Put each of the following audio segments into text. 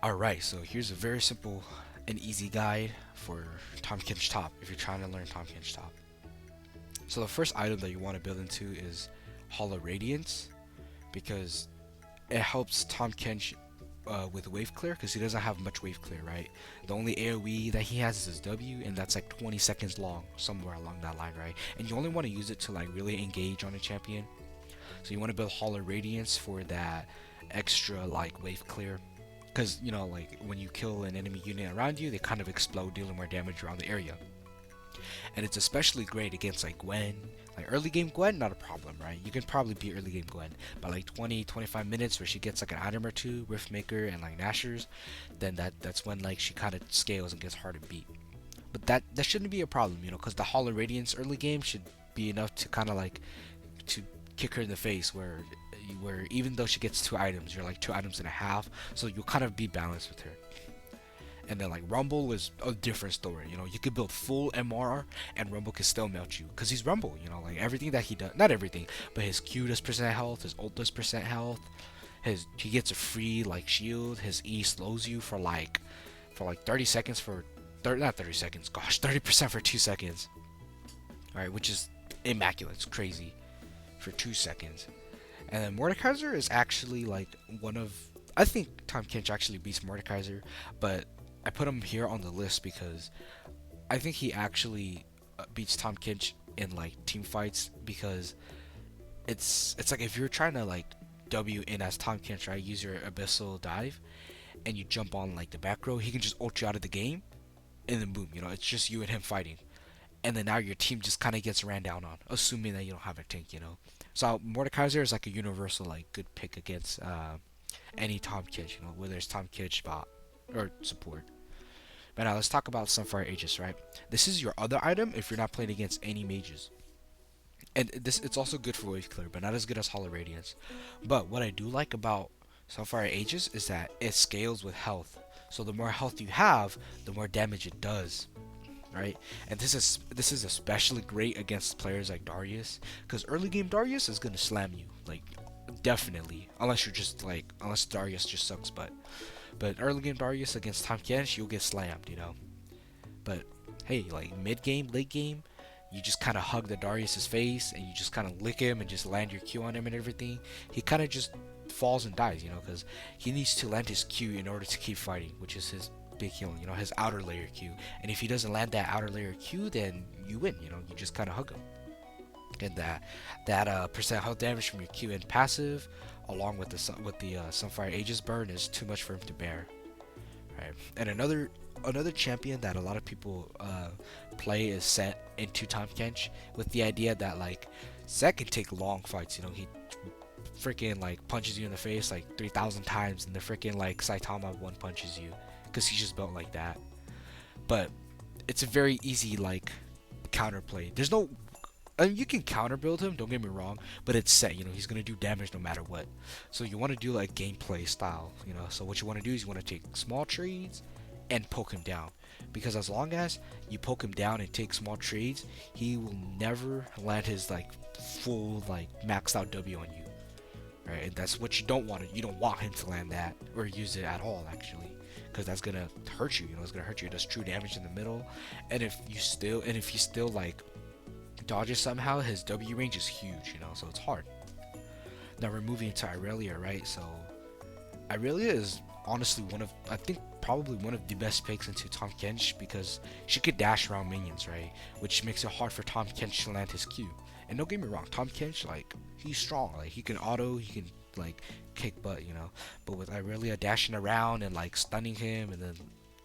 Alright, so here's a very simple and easy guide for Tahm Kench Top if you're trying to learn Tahm Kench Top. So the first item that you want to build into is Hollow Radiance because it helps Tahm Kench with wave clear because he doesn't have much wave clear, right? The only AoE that he has is his W, and that's like 20 seconds long, somewhere along that line, right? And you only want to use it to like really engage on a champion. So you want to build Hollow Radiance for that extra like wave clear. Because, you know, like when you kill an enemy unit around you, they kind of explode, dealing more damage around the area. And it's especially great against like Gwen. Like early game Gwen, not a problem, right? You can probably beat early game Gwen. But like 20-25 minutes where she gets like an item or two, Riftmaker and like Nashers, then that's when like she kind of scales and gets hard to beat. But that shouldn't be a problem, you know, because the Hollow Radiance early game should be enough to kind of like to kick her in the face where even though she gets 2 items, you're like 2.5 items, so you'll kind of be balanced with her. And then like Rumble is a different story. You know, you could build full MR and Rumble can still melt you because he's Rumble. You know, like everything that he does, not everything, but his Q does percent health, his ult does percent health. He gets a free like shield. His E slows you for like 30 seconds for not 30 seconds. Gosh, 30% for 2 seconds. All right, which is immaculate. It's crazy for 2 seconds. And then Mordekaiser is actually like one of I think Tahm Kench actually beats Mordekaiser, but I put him here on the list because I think he actually beats Tahm Kench in like team fights because it's like if you're trying to like W in as Tahm Kench, right? Use your abyssal dive and you jump on like the back row, he can just ult you out of the game and then boom, you know, it's just you and him fighting. And then now your team just kind of gets ran down on, assuming that you don't have a tank, you know. So Mordekaiser is like a universal like good pick against any Tahm Kench, you know, whether it's Tahm Kench bot or support. But now let's talk about Sunfire Aegis, right? This is your other item if you're not playing against any mages. And this it's also good for wave clear, but not as good as Hollow Radiance. But what I do like about Sunfire Aegis is that it scales with health. So the more health you have, the more damage it does, right? And this is especially great against players like Darius, because early game Darius is gonna slam you, like definitely, unless Darius just sucks. But early game Darius against Tahm Kench, you'll get slammed, you know. But hey, like mid game, late game, you just kind of hug the Darius's face and you just kind of lick him and just land your Q on him and everything. He kind of just falls and dies, you know, because he needs to land his Q in order to keep fighting, which is his big healing, you know, his outer layer Q. And if he doesn't land that outer layer Q, then you win, you know, you just kind of hug him. And that percent health damage from your Q and passive, along with the Sunfire Aegis burn, is too much for him to bear. Right. And another champion that a lot of people play is Set into Tahm Kench with the idea that like Set can take long fights. You know, he freaking like punches you in the face like 3,000 times, and the freaking like Saitama one punches you because he's just built like that. But it's a very easy like counterplay. There's no I mean, you can counter build him, don't get me wrong, but it's Set, you know, he's gonna do damage no matter what. So you want to do like gameplay style, you know. So what you want to do is you want to take small trades and poke him down, because as long as you poke him down and take small trades, he will never land his like full like maxed out W on you, right? And that's what you don't want. You don't want him to land that or use it at all, actually, because that's gonna hurt you. You know, it's gonna hurt you. It does true damage in the middle, and if you still like dodges somehow, his W range is huge, you know, so it's hard. Now we're moving into Irelia, right? So Irelia is honestly I think probably one of the best picks into Tahm Kench because she could dash around minions, right? Which makes it hard for Tahm Kench to land his Q. And don't get me wrong, Tahm Kench, like, he's strong. Like, he can auto, he can, like, kick butt, you know. But with Irelia dashing around and, like, stunning him and then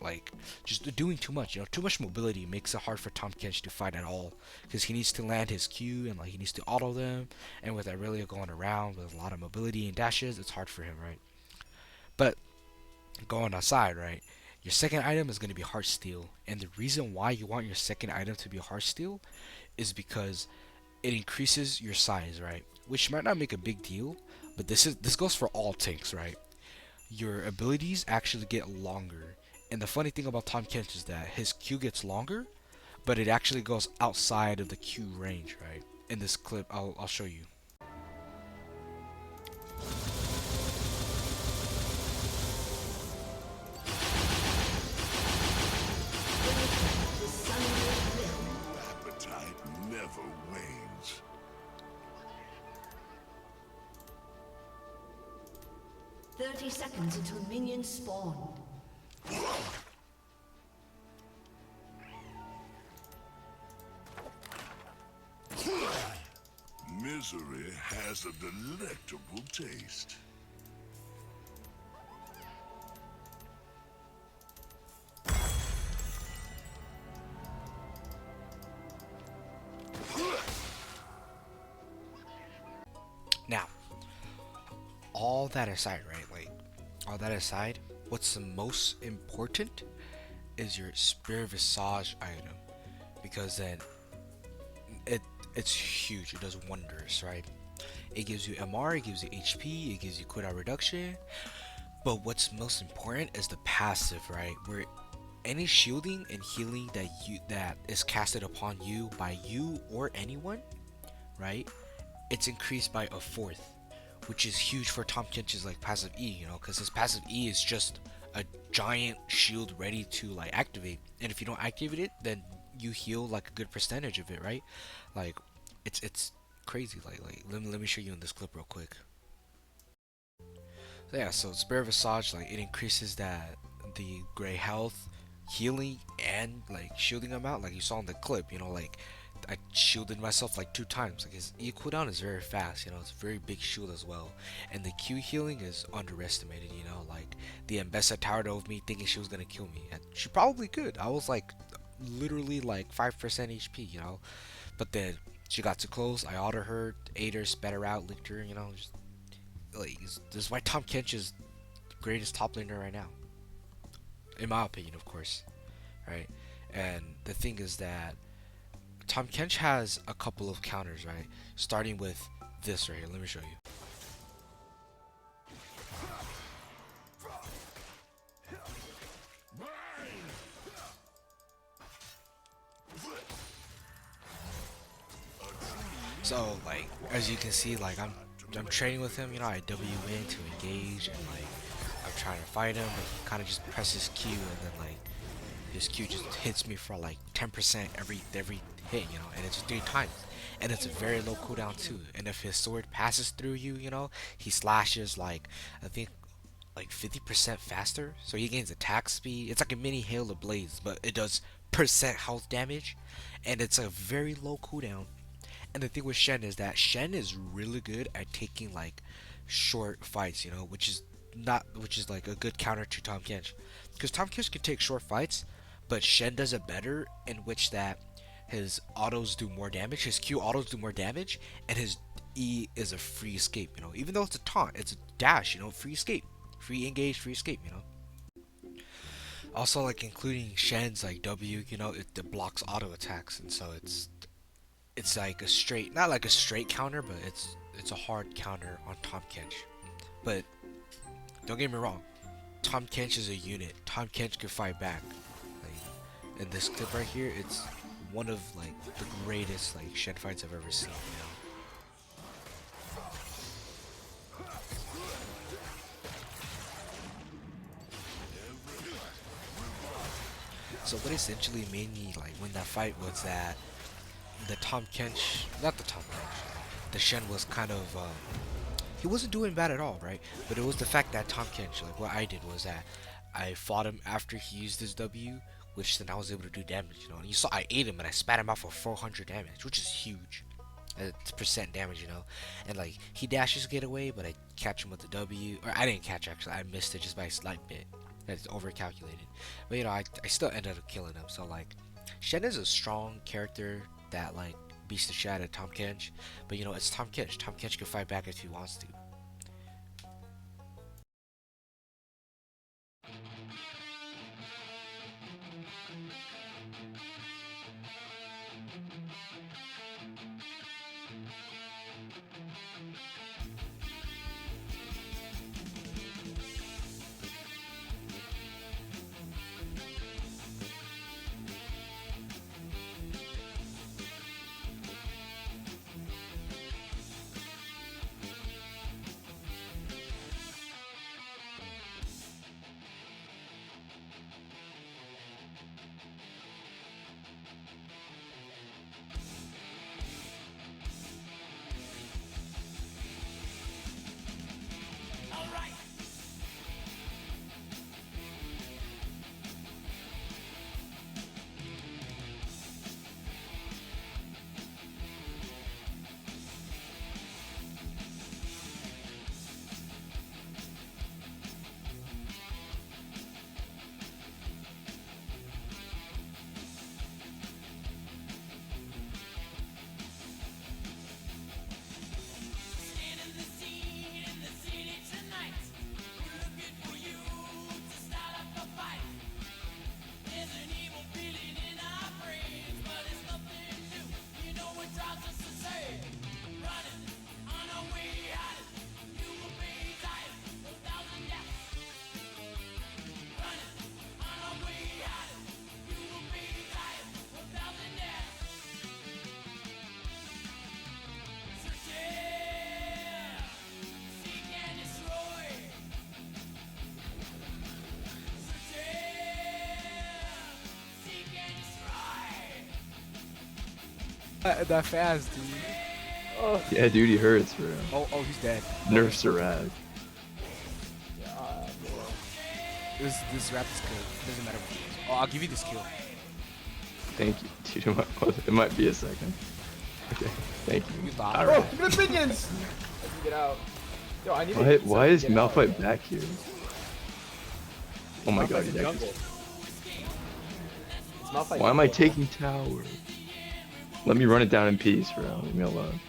like just doing too much, you know, too much mobility makes it hard for Tahm Kench to fight at all because he needs to land his Q and like he needs to auto them, and with Irelia going around with a lot of mobility and dashes, it's hard for him, right? But going aside, right, your second item is going to be Heartsteel, and the reason why you want your second item to be Heartsteel is because it increases your size, right? Which might not make a big deal, but this goes for all tanks, right? Your abilities actually get longer. And the funny thing about Tahm Kench is that his Q gets longer, but it actually goes outside of the Q range, right? In this clip, I'll show you. 30 seconds until minions spawn. Misery has a delectable taste. Now, all that aside, right? Like, all that aside, what's the most important is your Spirit Visage item, because then it it's huge. It does wonders, right? It gives you MR, it gives you HP, it gives you cooldown reduction. But what's most important is the passive, right? Where any shielding and healing that is casted upon you by you or anyone, right? It's increased by a fourth, which is huge for Tahm Kench's like passive E, you know, because his passive E is just a giant shield ready to like activate, and if you don't activate it, then you heal like a good percentage of it, right? Like, it's crazy. Like let me show you in this clip real quick. So yeah, so Spirit Visage, like, it increases that the gray health, healing, and like shielding amount, like you saw in the clip. You know, like I shielded myself like 2 times. Like, his E cooldown is very fast. You know, it's a very big shield as well, and the Q healing is underestimated. You know, like the Ambessa towered over me thinking she was gonna kill me, and she probably could. I was like literally like 5% HP. You know, but then she got too close. I auto her, ate her, spat her out, licked her. You know, just like this is why Tahm Kench is the greatest top laner right now, in my opinion, of course, right? And the thing is that Tahm Kench has a couple of counters, right? Starting with this right here. Let me show you. So like, as you can see, like I'm trading with him. You know, I W in to engage, and like I'm trying to fight him, but he kind of just presses Q, and then like his Q just hits me for like 10% every hit, you know, and it's 3 times, and it's a very low cooldown too. And if his sword passes through you, you know, he slashes like, I think, like 50% faster, so he gains attack speed. It's like a mini hail of blades, but it does percent health damage, and it's a very low cooldown. And the thing with Shen is that Shen is really good at taking like short fights, you know, which is like a good counter to Tahm Kench, because Tahm Kench can take short fights, but Shen does it better, in which that his autos do more damage, his Q autos do more damage, and his E is a free escape, you know, even though it's a taunt, it's a dash, you know, free escape, free engage, free escape, you know. Also, like, including Shen's like W, you know, it blocks auto attacks, and so it's like a straight, not like a straight counter, but it's a hard counter on Tahm Kench. But don't get me wrong, Tahm Kench is a unit. Tahm Kench can fight back. Like, in this clip right here, it's one of like the greatest like Shen fights I've ever seen. You know? So what essentially made me like win that fight was that the Tahm Kench, not the Tahm Kench, the Shen was kind of he wasn't doing bad at all, right? But it was the fact that Tahm Kench, like what I did was that I fought him after he used his W, which then I was able to do damage, you know. And you saw I ate him and I spat him out for 400 damage, which is huge. It's percent damage, you know. And like he dashes to get away, but I catch him with the W, or I didn't catch actually, I missed it just by a slight bit. That's overcalculated. But you know, I still ended up killing him. So like, Shen is a strong character that like beats the shit out of Tahm Kench. But you know, it's Tahm Kench. Tahm Kench can fight back if he wants to. That fast, dude. Oh, Yeah, dude, he hurts, bro. Oh, he's dead. Nerfs to rag. God, bro. This rap is good. Doesn't matter what it is. Oh, I'll give you this kill. Thank you, dude. It might be a second. Okay, thank you. You thought. All Bro, right. give me the minions! I can get out. Yo, I need to Why, get why is something to get out, Malphite bro. back here? Oh my god, Malphite's he's in jungle. actually... It's Malphite Why am I jungle. taking tower? Let me run it down in peace, bro. Leave me alone.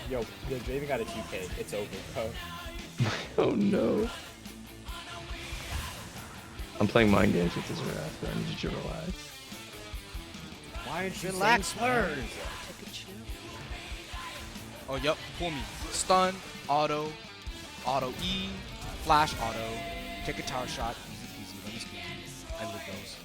Yo, they even got a GK. It's over, bro. Oh no. I'm playing mind games with this rap, bro. I need you to relax. Why aren't you Relax, saying slurs? Oh, yup. Pull me. Stun, auto E, flash auto, take a tower shot, easy peasy, let me squeeze you. I live those.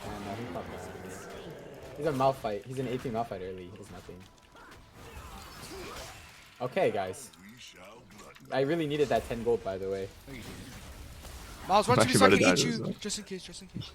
No, he fucked us. He's a Malphite. He's an AP Malphite early. He does nothing. Okay, guys. We shall glut. I really needed that 10 gold, by the way. No, you didn't. Miles, run I'm to me so I actually can about eat to die you. to this, Just in case, just in case.